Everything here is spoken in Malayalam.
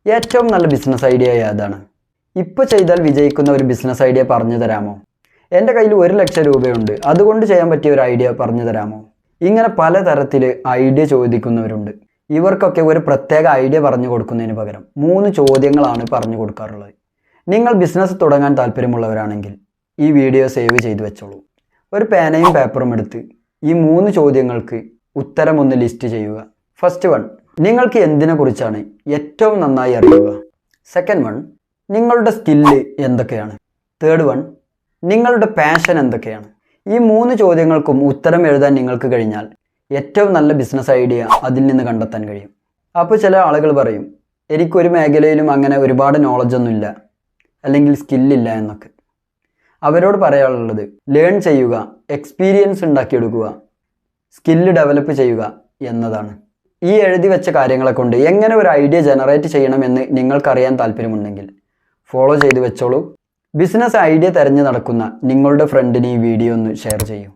ഏറ്റവും നല്ല ബിസിനസ് ഐഡിയ ഏതാണ്? ഇപ്പോൾ ചെയ്താൽ വിജയിക്കുന്ന ഒരു ബിസിനസ് ഐഡിയ പറഞ്ഞു തരാമോ? എൻ്റെ കയ്യിൽ 1 ലക്ഷം രൂപയുണ്ട്, അതുകൊണ്ട് ചെയ്യാൻ പറ്റിയ ഒരു ഐഡിയ പറഞ്ഞു തരാമോ? ഇങ്ങനെ പലതരത്തിൽ ഐഡിയ ചോദിക്കുന്നവരുണ്ട്. ഇവർക്കൊക്കെ ഒരു പ്രത്യേക ഐഡിയ പറഞ്ഞു കൊടുക്കുന്നതിന് പകരം 3 ചോദ്യങ്ങളാണ് പറഞ്ഞു കൊടുക്കാറുള്ളത്. നിങ്ങൾ ബിസിനസ് തുടങ്ങാൻ താല്പര്യമുള്ളവരാണെങ്കിൽ ഈ വീഡിയോ സേവ് ചെയ്ത് വെച്ചോളൂ. ഒരു പേനയും പേപ്പറും എടുത്ത് ഈ 3 ചോദ്യങ്ങൾക്ക് ഉത്തരം ഒന്ന് ലിസ്റ്റ് ചെയ്യുക. ഫസ്റ്റ് വൺ, നിങ്ങൾക്ക് എന്തിനെക്കുറിച്ചാണ് ഏറ്റവും നന്നായി അറിയുക? സെക്കൻഡ് വൺ, നിങ്ങളുടെ സ്കില്ല് എന്തൊക്കെയാണ്? തേർഡ് വൺ, നിങ്ങളുടെ പാഷൻ എന്തൊക്കെയാണ്? ഈ 3 ചോദ്യങ്ങൾക്കും ഉത്തരം എഴുതാൻ നിങ്ങൾക്ക് കഴിഞ്ഞാൽ ഏറ്റവും നല്ല ബിസിനസ് ഐഡിയ അതിൽ നിന്ന് കണ്ടെത്താൻ കഴിയും. അപ്പോൾ ചില ആളുകൾ പറയും, എനിക്കൊരു മേഖലയിലും അങ്ങനെ ഒരുപാട് നോളജൊന്നുമില്ല, അല്ലെങ്കിൽ സ്കില്ലില്ല എന്നൊക്കെ. അവരോട് പറയാനുള്ളത്, ലേൺ ചെയ്യുക, എക്സ്പീരിയൻസ് ഉണ്ടാക്കിയെടുക്കുക, സ്കില്ല് ഡെവലപ്പ് ചെയ്യുക എന്നതാണ്. ഈ എഴുതി വെച്ച കാര്യങ്ങളെ കൊണ്ട് എങ്ങനെ ഒരു ഐഡിയ ജനറേറ്റ് ചെയ്യണമെന്ന് നിങ്ങൾക്കറിയാൻ താല്പര്യമുണ്ടെങ്കിൽ ഫോളോ ചെയ്ത് വെച്ചോളൂ. ബിസിനസ് ഐഡിയ തിരഞ്ഞു നടക്കുന്ന നിങ്ങളുടെ ഫ്രണ്ടിന് ഈ വീഡിയോ ഒന്ന് ഷെയർ ചെയ്യൂ.